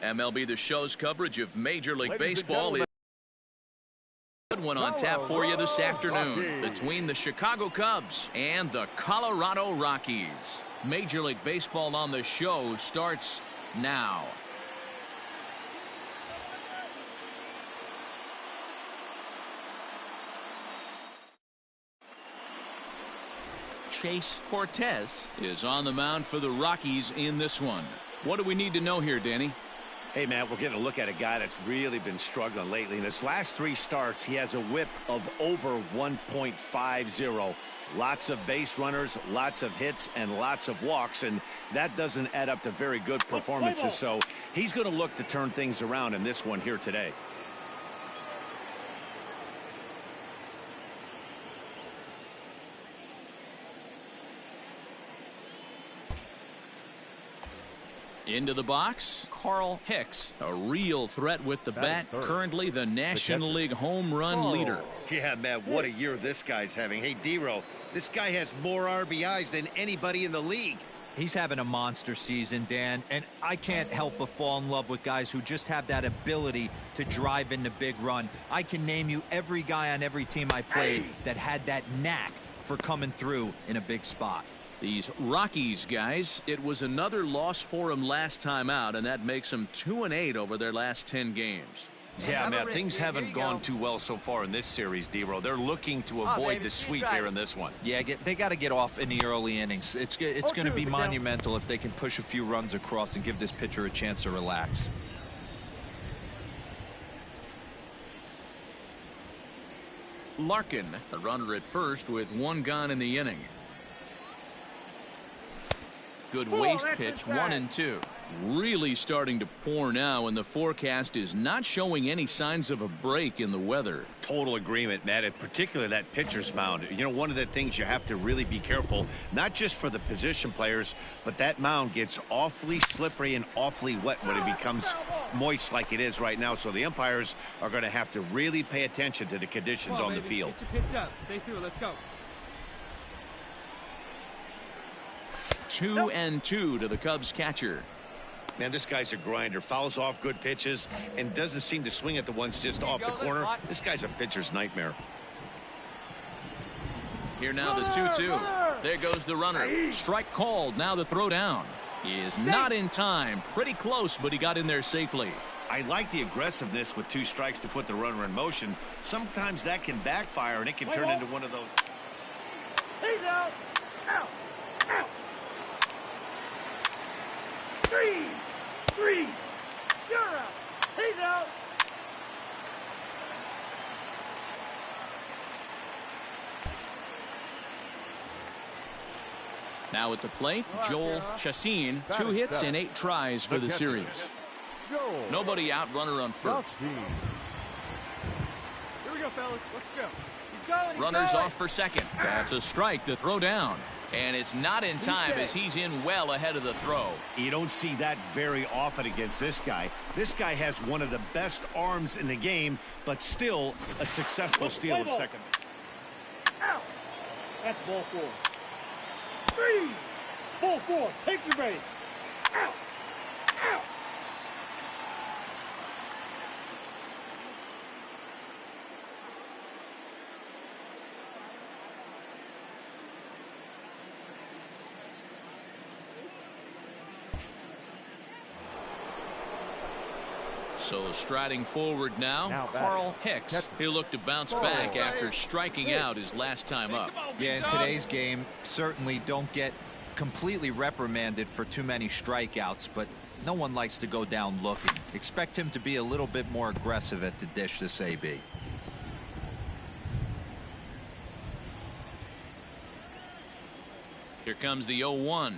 MLB The Show's coverage of Major League Baseball is a good one on tap for you this afternoon between the Chicago Cubs and the Colorado Rockies. Major League Baseball on the Show starts now. Chase Cortez is on the mound for the Rockies in this one. What do we need to know here, Danny? Hey, Matt, we're getting a look at a guy that's really been struggling lately. In his last 3 starts, he has a whip of over 1.50. Lots of base runners, lots of hits, and lots of walks, and that doesn't add up to very good performances. So he's going to look to turn things around in this one here today. Into the box, Carl Hicks, a real threat with the bat, currently the National League home run leader. Yeah, Matt, what a year this guy's having. Hey, D-Row, this guy has more RBIs than anybody in the league. He's having a monster season, Dan, and I can't help but fall in love with guys who just have that ability to drive in the big run. I can name you every guy on every team I played that had that knack for coming through in a big spot. These Rockies guys, it was another loss for them last time out, and that makes them 2-8 over their last 10 games. Yeah, Matt, things haven't gone too well so far in this series, D-Row. They're looking to avoid the sweep here in this one. Yeah, they got to get off in the early innings. It's going to be monumental if they can push a few runs across and give this pitcher a chance to relax. Larkin, a runner at first with 1 gone in the inning. Good waste pitch, 1-2. Really starting to pour now, and the forecast is not showing any signs of a break in the weather. Total agreement, Matt, and particularly that pitcher's mound. You know, one of the things you have to really be careful, not just for the position players, but that mound gets awfully slippery and awfully wet when it becomes moist like it is right now. So the umpires are going to have to really pay attention to the conditions on the field. Pitch up. Stay through. Let's go. 2-2 to the Cubs catcher. Man, this guy's a grinder. Fouls off good pitches and doesn't seem to swing at the ones just off the corner. This guy's a pitcher's nightmare. Here now the 2-2. There goes the runner. Strike called. Now the throw down. He is not in time. Pretty close, but he got in there safely. I like the aggressiveness with 2 strikes to put the runner in motion. Sometimes that can backfire, and it can turn into one of those. He's out. Out. Out. 3. You're out. He's out. Now at the plate, Joel Chacin, 2 hits and 8 tries for the series. Nobody out, runner on first. Here we go, fellas. Let's go. He's going. Runners off for second. That's a strike to throw down. And it's not in time as he's in well ahead of the throw. You don't see that very often against this guy. This guy has one of the best arms in the game, but still a successful steal at second. Out. That's ball 4. 3. Ball 4. Take your base. Out. Out. So striding forward now Carl Hicks. He'll look to bounce back after striking out his last time up. Yeah, in today's game, certainly don't get completely reprimanded for too many strikeouts, but no one likes to go down looking. Expect him to be a little bit more aggressive at the dish this AB. Here comes the 0-1.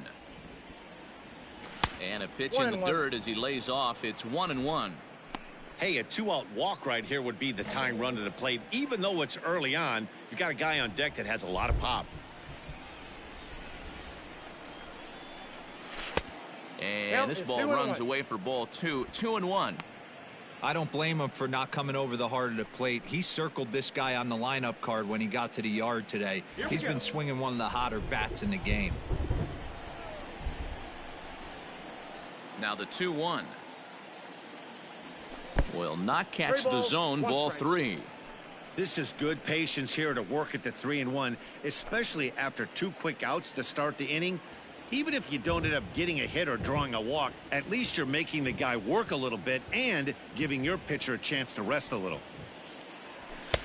And a pitch in the dirt as he lays off. It's 1-1. Hey, a 2-out walk right here would be the tying run to the plate. Even though it's early on, you got a guy on deck that has a lot of pop. And this ball runs away for ball 2. 2-1. I don't blame him for not coming over the heart of the plate. He circled this guy on the lineup card when he got to the yard today. He's been swinging one of the hotter bats in the game. Now the 2-1. will not catch the zone. Ball 3. This is good patience here to work at the 3-1, especially after 2 quick outs to start the inning. Even if you don't end up getting a hit or drawing a walk, at least you're making the guy work a little bit and giving your pitcher a chance to rest a little.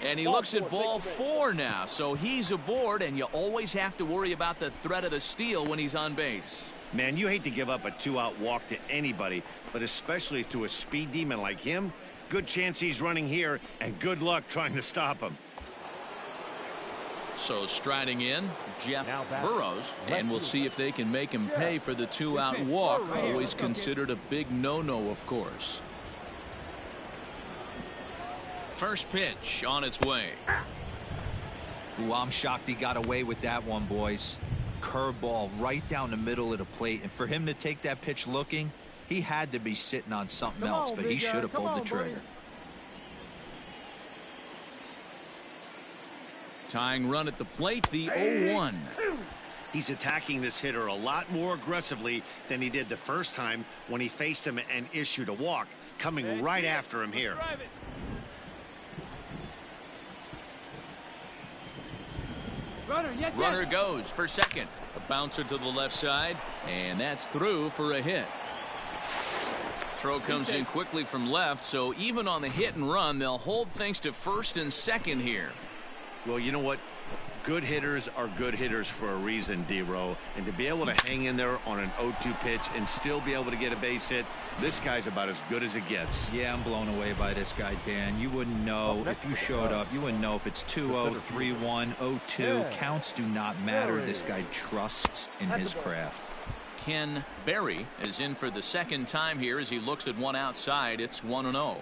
And he looks at ball 4 now, so he's aboard, and you always have to worry about the threat of the steal when he's on base. Man, you hate to give up a 2-out walk to anybody, but especially to a speed demon like him. Good chance he's running here, and good luck trying to stop him. So striding in, Jeff Burrows, and we'll see if they can make him pay for the 2-out walk. Always considered a big no-no, of course. First pitch on its way. Ooh, I'm shocked he got away with that one, boys. Curveball right down the middle of the plate, and for him to take that pitch looking, he had to be sitting on something else, but he should have pulled the trigger. Tying run at the plate, the 0-1. He's attacking this hitter a lot more aggressively than he did the first time when he faced him and issued a walk, coming right after him here. Runner goes for second. A bouncer to the left side, and that's through for a hit. Throw comes in quickly from left, so even on the hit and run, they'll hold things to first and second here. Well, you know what? Good hitters are good hitters for a reason, D-Row. And to be able to hang in there on an 0-2 pitch and still be able to get a base hit, this guy's about as good as it gets. Yeah, I'm blown away by this guy, Dan. You wouldn't know if you showed up. You wouldn't know if it's 2-0, 3-1, 0-2. Counts do not matter. This guy trusts in his craft. Ken Berry is in for the second time here as he looks at one outside. It's 1-0.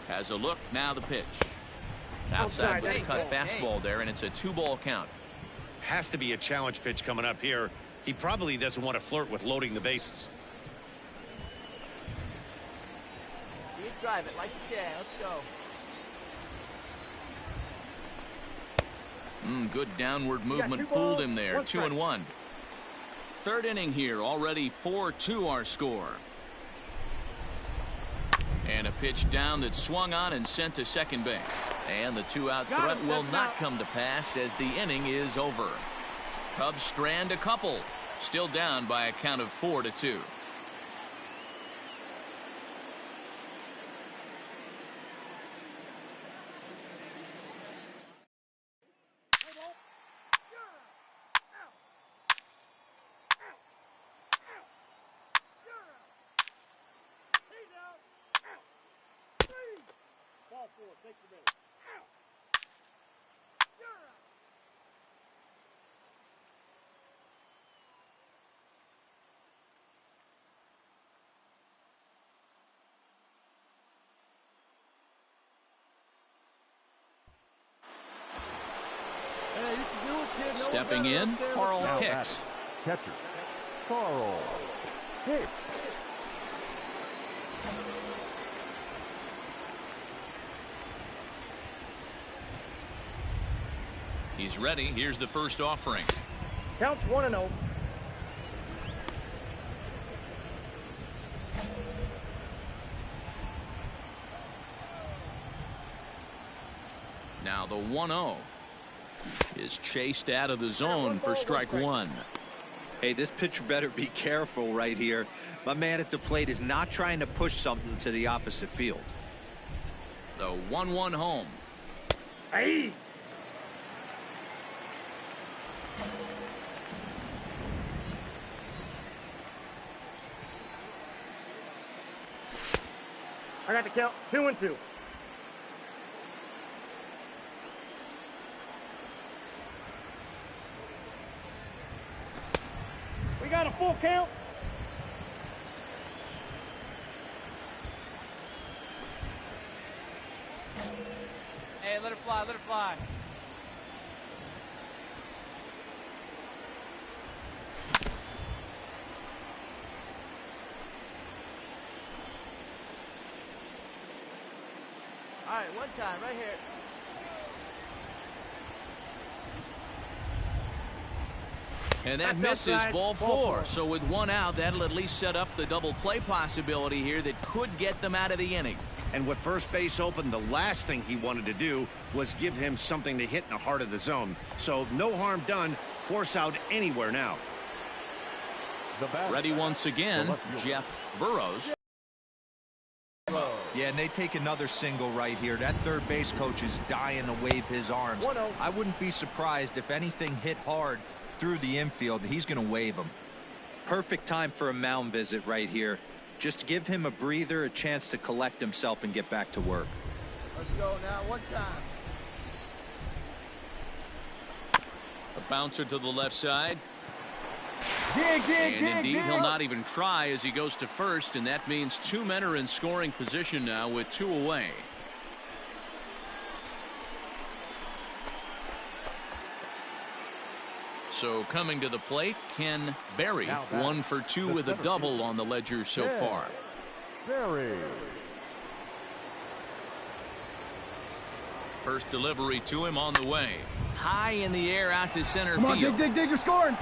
Has a look, now the pitch. Outside with a cut fastball there, and it's a 2-ball count. Has to be a challenge pitch coming up here. He probably doesn't want to flirt with loading the bases. See it, drive it like you can. Let's go. Good downward movement fooled him there. 2-1. Third inning here, already 4-2 our score. And a pitch down that swung on and sent to second base. And the 2-out threat will not come to pass as the inning is over. Cubs strand a couple. Still down by a count of 4-2. Ball 4, take the base. You're out. Hey, you can do it, kid. Stepping in, Carl Hicks. Catcher, Carl Hicks. He's ready. Here's the first offering. Counts 1-0. Now the 1-0 is chased out of the zone for strike one. Hey, this pitcher better be careful right here. My man at the plate is not trying to push something to the opposite field. The 1-1 home. Hey! I got the count 2-2. We got a full count. Hey, let it fly, let it fly. All right, one time, right here. And that That's misses outside. ball Ball 4. four. So with one out, that'll at least set up the double play possibility here that could get them out of the inning. And with first base open, the last thing he wanted to do was give him something to hit in the heart of the zone. So no harm done. Force out anywhere now. Ready once again, Jeff Burrows. Yeah, and they take another single right here. That third base coach is dying to wave his arms. 1-0. I wouldn't be surprised if anything hit hard through the infield. He's going to wave him. Perfect time for a mound visit right here. Just give him a breather, a chance to collect himself and get back to work. Let's go now, one time. A bouncer to the left side. Dig, And indeed, he'll not even try as he goes to first, and that means 2 men are in scoring position now with 2 away. So coming to the plate, Ken Berry, 1 for 2 with a double on the ledger so far. First delivery to him on the way. High in the air out to center field. dig, you're scoring.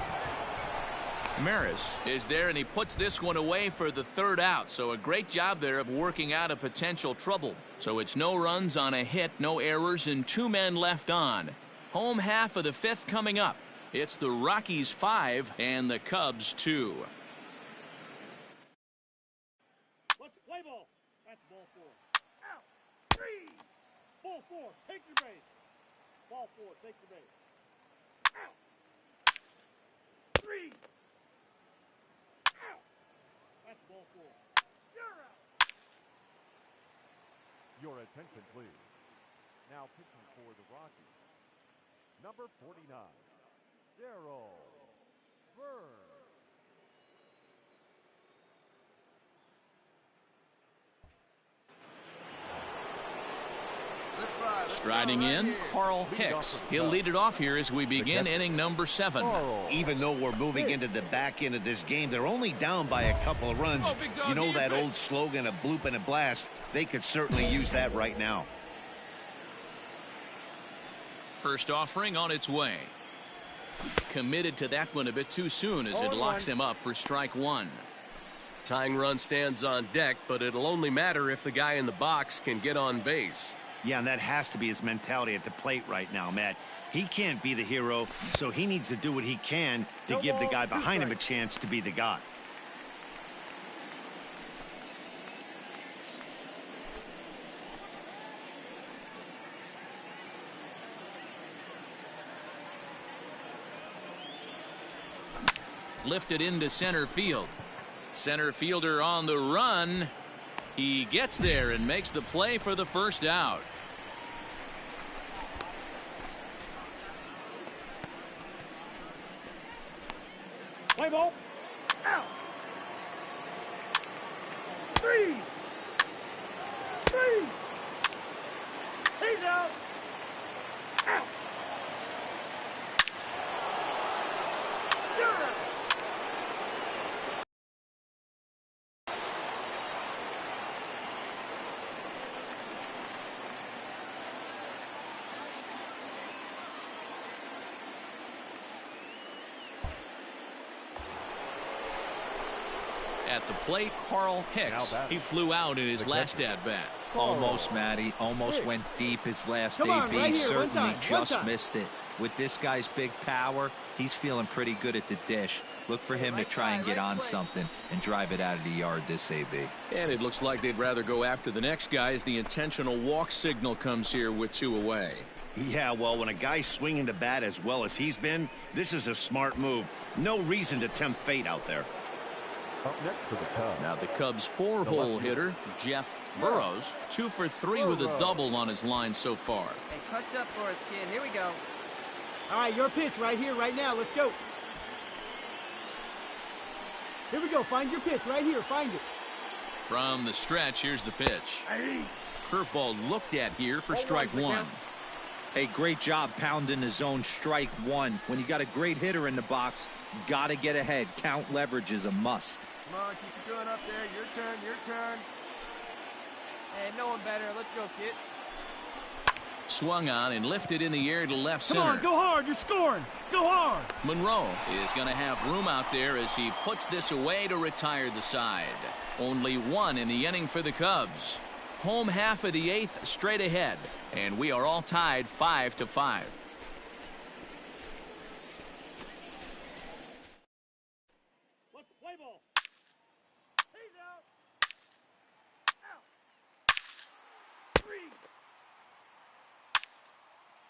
Maris is there, and he puts this one away for the 3rd out. So a great job there of working out a potential trouble. So it's no runs on a hit, no errors, and 2 men left on. Home half of the 5th coming up. It's the Rockies 5 and the Cubs 2. Let's play ball. That's ball 4. Out. 3. Ball 4. Take your base. Ball 4. Take your base. Out. 3. Out. That's ball 4. You're out. Your attention, please. Now pitching for the Rockies, number 49, Darryl Burns. Striding in, Carl Hicks. He'll lead it off here as we begin inning number 7. Even though we're moving into the back end of this game, they're only down by a couple of runs. You know that old slogan, a bloop and a blast? They could certainly use that right now. First offering on its way. Committed to that one a bit too soon as it locks him up for strike 1. Tying run stands on deck, but it'll only matter if the guy in the box can get on base. Yeah, and that has to be his mentality at the plate right now, Matt. He can't be the hero, so he needs to do what he can to give the guy behind him a chance to be the guy. Lifted into center field. Center fielder on the run. He gets there and makes the play for the first out. Play ball. Out. 3. 3. He's out. Out. You're out. At the plate, Carl Hicks. He flew out in his last at-bat. Almost, Matty. Almost went deep his last Come on, AB. right here, one Certainly time, just one time. missed it. With this guy's big power, he's feeling pretty good at the dish. Look for him to try and get on something and drive it out of the yard this AB. And it looks like they'd rather go after the next guy as the intentional walk signal comes here with 2 away. Yeah, well, when a guy's swinging the bat as well as he's been, this is a smart move. No reason to tempt fate out there. Up next for the Cubs. Now the Cubs' 4-hole hitter, Jeff Burrows, 2 for 3 with a double on his line so far. Hey, clutch up for us, kid. Here we go. All right, your pitch right here, right now. Let's go. Here we go. Find your pitch right here. Find it. From the stretch, here's the pitch. Curveball looked at here for strike 1. Hey, great job pounding the zone, strike 1. When you got a great hitter in the box, got to get ahead. Count leverage is a must. Come on, keep it going up there. Your turn, your turn. Hey, no one better. Let's go, kid. Swung on and lifted in the air to left Come center. on, go hard. You're scoring. Go hard. Monroe is going to have room out there as he puts this away to retire the side. Only one in the inning for the Cubs. Home half of the 8th straight ahead, and we are all tied 5-5. Let's play ball. He's out. Out. 3.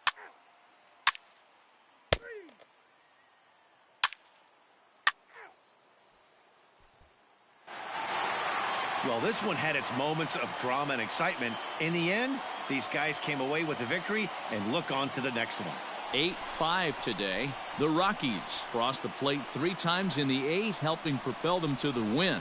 Out. 3. Well, this one had its moments of drama and excitement. In the end, these guys came away with the victory and look on to the next one. 8-5 today. The Rockies crossed the plate 3 times in the 8th, helping propel them to the win.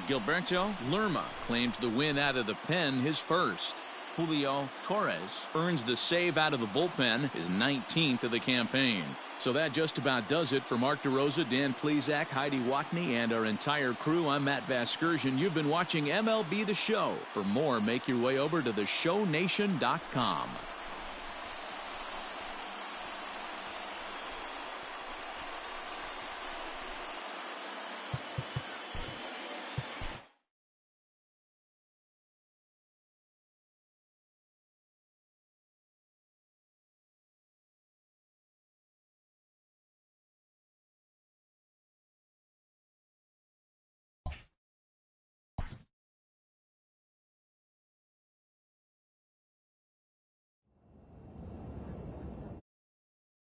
Gilberto Lerma claims the win out of the pen, his first. Julio Torres earns the save out of the bullpen, his 19th of the campaign. So that just about does it for Mark DeRosa, Dan Plesac, Heidi Watney, and our entire crew. I'm Matt Vasgersian. You've been watching MLB The Show. For more, make your way over to theshownation.com.